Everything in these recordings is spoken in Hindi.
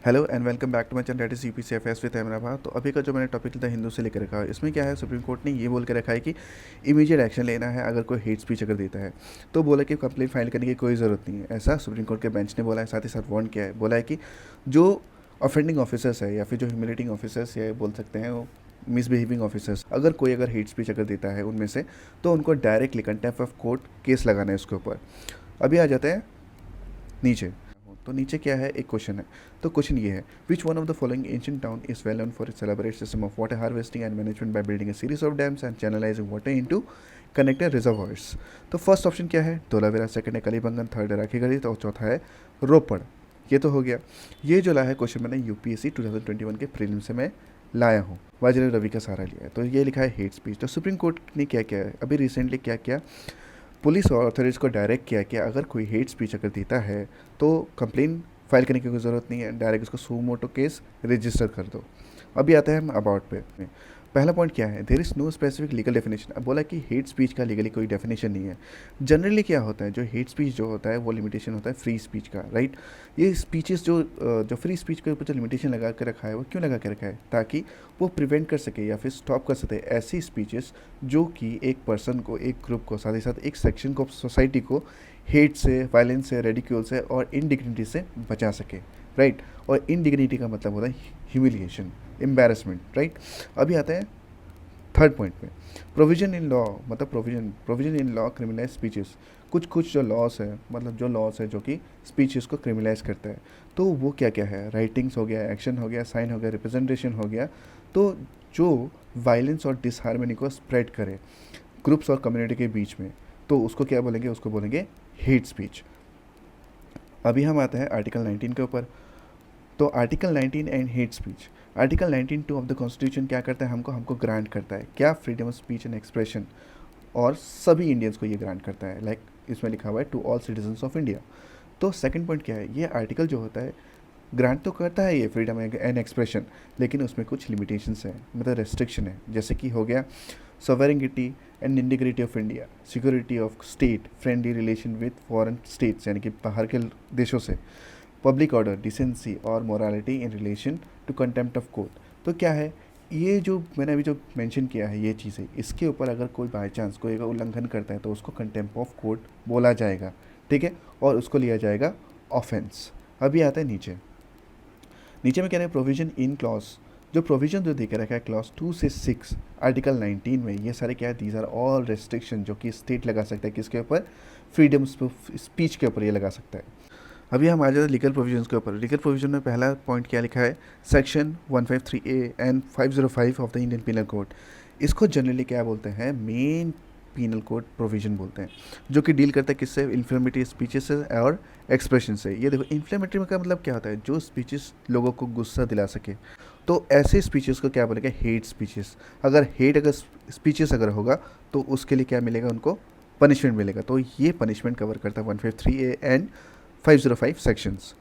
Hello and welcome back to my channel that is UPCFS with Ahmedabad. तो अभी का जो मैंने टॉपिक था हिंदू से लेकर रखा है, इसमें क्या है, सुप्रीम कोर्ट ने ये बोल के रखा है कि इमीडिएट एक्शन लेना है अगर कोई हेट स्पीच अगर देता है तो बोला कि कंप्लेंट फाइल करने की कोई ज़रूरत नहीं है। ऐसा सुप्रीम कोर्ट के बेंच ने बोला है। साथ ही साथ वार्न किया है, बोला है कि जो ऑफेंडिंग ऑफिसर्स है या फिर जो ह्यूमिलेटिंग ऑफिसर्स या बोल सकते हैं वो मिसबिहेविंग ऑफिसर्स, अगर हेट स्पीच अगर देता है उनमें से, तो उनको directly contempt of court case लगाना है उसके ऊपर। अभी आ जाते हैं नीचे। तो नीचे क्या है, एक क्वेश्चन है। तो क्वेश्चन ये है, which one of the following ancient town is well known for its elaborate system of water harvesting and management by building a series of dams and channelising water into connected reservoirs. तो फर्स्ट ऑप्शन क्या है, धोलावीरा, सेकंड है कलीबंगन, थर्ड है राखीगढ़ी, तो चौथा है रोपड़। ये तो हो गया। ये जो लाया है क्वेश्चन मैंने यूपीएससी 2021 के प्रीलिम से मैं लाया हूँ, वाजरे रवि का सहारा लिया है। तो ये लिखा है हेट स्पीच। तो सुप्रीम कोर्ट ने क्या किया है अभी रिसेंटली, क्या किया, पुलिस और अथॉरिटीज़ को डायरेक्ट किया कि अगर कोई हेट स्पीच अगर देता है तो कंप्लेन फाइल करने की कोई ज़रूरत नहीं है, डायरेक्ट उसको सू मोटो केस रजिस्टर कर दो। अभी आता है हम अबाउट पे। पहला पॉइंट क्या है, there is no specific legal definition. अब बोला कि हेट स्पीच का लीगली कोई डेफिनेशन नहीं है। जनरली क्या होता है, जो हेट स्पीच जो होता है वो लिमिटेशन होता है फ्री स्पीच का, राइट। ये स्पीचेस जो फ्री स्पीच के ऊपर जो लिमिटेशन लगा के रखा है वो क्यों लगा के रखा है, ताकि वो प्रिवेंट कर सके या फिर स्टॉप कर सके ऐसी स्पीचेस जो कि एक पर्सन को, एक ग्रुप को, साथ ही साथ एक सेक्शन को, सोसाइटी को हेट से, वायलेंस से, रेडिक्यूल से और इनडिग्निटी से बचा सके, राइट। और इनडिग्निटी का मतलब होता है ह्यूमिलिएशन, एम्बैरसमेंट, राइट। अभी आते हैं थर्ड पॉइंट पे। प्रोविजन इन लॉ, मतलब provision in law criminalise speeches. कुछ जो लॉस है, मतलब जो लॉस है जो कि स्पीचेस को क्रिमिनलाइज करता है, तो वो क्या क्या है, राइटिंग्स हो गया, एक्शन हो गया, साइन हो गया, रिप्रेजेंटेशन हो गया। तो जो वायलेंस और डिसहार्मनी को स्प्रेड करे ग्रुप्स और कम्युनिटी के बीच में, तो उसको क्या बोलेंगे, उसको बोलेंगे हेट स्पीच। अभी हम आते हैं आर्टिकल 19 के ऊपर। तो article 19 and hate speech. Article 19(2) of the constitution क्या करता है, हमको ग्रांट करता है क्या, freedom of speech and expression, और सभी इंडियंस को ये ग्रांट करता है, लाइक इसमें लिखा हुआ है to all citizens of India. तो सेकंड पॉइंट क्या है, ये आर्टिकल जो होता है ग्रांट तो करता है ये फ्रीडम एंड एक्सप्रेशन, लेकिन उसमें कुछ लिमिटेशंस हैं, मतलब रेस्ट्रिक्शन है। जैसे कि हो गया sovereignty and integrity of India, security of state, friendly relation with foreign states यानी कि बाहर के देशों से, पब्लिक ऑर्डर, डिसेंसी और morality in relation to contempt of court. तो क्या है, ये जो मैंने अभी जो मेंशन किया है ये चीज़ें, इसके ऊपर अगर कोई बाई चांस कोई अगर उल्लंघन करता है तो उसको कंटेम्प्ट ऑफ कोर्ट बोला जाएगा, ठीक है, और उसको लिया जाएगा ऑफेंस। अभी आता है नीचे। नीचे में कह रहे हैं प्रोविजन इन क्लॉज, जो प्रोविजन जो देकर रखा है क्लॉज 2 से 6 आर्टिकल 19 में, ये सारे क्या है, दीज आर ऑल रेस्ट्रिक्शन जो कि स्टेट लगा सकता है, किसके ऊपर, फ्रीडम स्पीच के ऊपर ये लगा सकता है। अभी हम आ जाते हैं लीगल प्रोविजंस के ऊपर। लीगल प्रोविजन में पहला पॉइंट क्या लिखा है, section 153A and 505 of the Indian penal code. इसको जनरली क्या बोलते हैं, मेन पीनल कोड प्रोविजन बोलते हैं, जो कि डील करता है किससे, इन्फ्लेमेटरी स्पीचेस से और एक्सप्रेशन से। ये देखो, इन्फ्लेमेटरी का मतलब क्या होता है, जो स्पीचेस लोगों को गुस्सा दिला सके, तो ऐसे स्पीचेस को क्या बोलेंगे, हेट स्पीचेस। अगर स्पीचेस अगर होगा तो उसके लिए क्या मिलेगा, उनको पनिशमेंट मिलेगा। तो ये पनिशमेंट कवर करता है 153A एंड 505 सेक्शंस।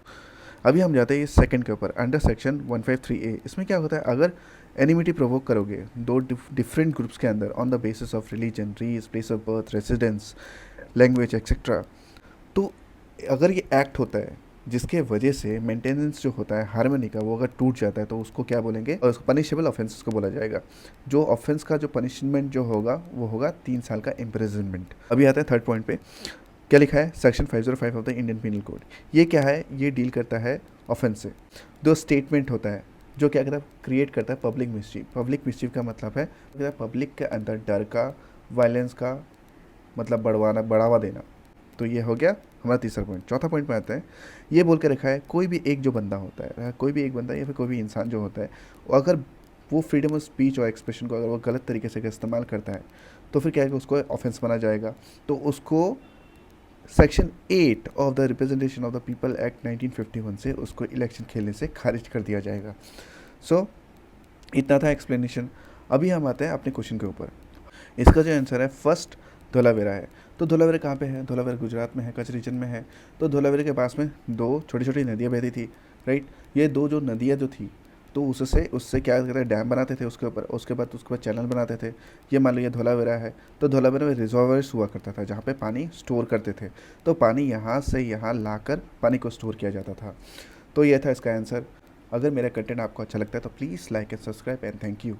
अभी हम जाते हैं सेकंड के ऊपर, अंडर सेक्शन 153A। इसमें क्या होता है, अगर एनिमिटी प्रोवोक करोगे दो डिफरेंट ग्रुप्स के अंदर on the basis of religion, race, place of birth, residence, language etcetera, तो अगर ये एक्ट होता है जिसके वजह से मेंटेनेंस जो होता है हार्मनी का वो अगर टूट जाता है, तो उसको क्या बोलेंगे, और उसको पनिशेबल ऑफेंस को बोला जाएगा। जो ऑफेंस का जो पनिशमेंट जो होगा वो होगा 3 साल का इम्प्रिजनमेंट। अभी आता है थर्ड पॉइंट पे, क्या लिखा है, section 505 of the Indian penal code. ये क्या है, ये डील करता है ऑफेंस से। दो स्टेटमेंट होता है जो क्या कहता है, क्रिएट करता है पब्लिक मिस्चीफ। पब्लिक मिस्चीफ का मतलब है पब्लिक के अंदर डर का, वायलेंस का मतलब बढ़ावा देना। तो ये हो गया हमारा तीसरा पॉइंट। चौथा पॉइंट में आता है, ये बोल के रखा है कोई भी एक जो बंदा होता है, कोई भी एक बंदा या फिर कोई भी इंसान जो होता है, अगर वो फ्रीडम ऑफ स्पीच और एक्सप्रेशन को अगर वो गलत तरीके से इस्तेमाल करता है, तो फिर क्या है कि उसको ऑफेंस माना जाएगा। तो उसको section 8 of the representation of the people act 1951 से उसको इलेक्शन खेलने से खारिज कर दिया जाएगा। सो इतना था एक्सप्लेनेशन। अभी हम आते हैं अपने क्वेश्चन के ऊपर। इसका जो आंसर है फर्स्ट धोलावीरा है। तो धोलावीरा कहाँ पे है, धोलावीरा गुजरात में है, कच्छ रीजन में है। तो धोलावीरा के पास में 2 छोटी छोटी नदियाँ बहती थी, राइट। ये 2 जो नदियाँ जो थी, तो उससे क्या करते हैं, डैम बनाते थे उसके ऊपर, उसके बाद चैनल बनाते थे। ये मान लो ये धोलावीरा है, तो धोलावीरा में रिजर्वायर्स हुआ करता था जहाँ पे पानी स्टोर करते थे। तो पानी यहाँ से यहाँ लाकर पानी को स्टोर किया जाता था। तो ये था इसका आंसर। अगर मेरा कंटेंट आपको अच्छा लगता है तो please like and subscribe and thank you.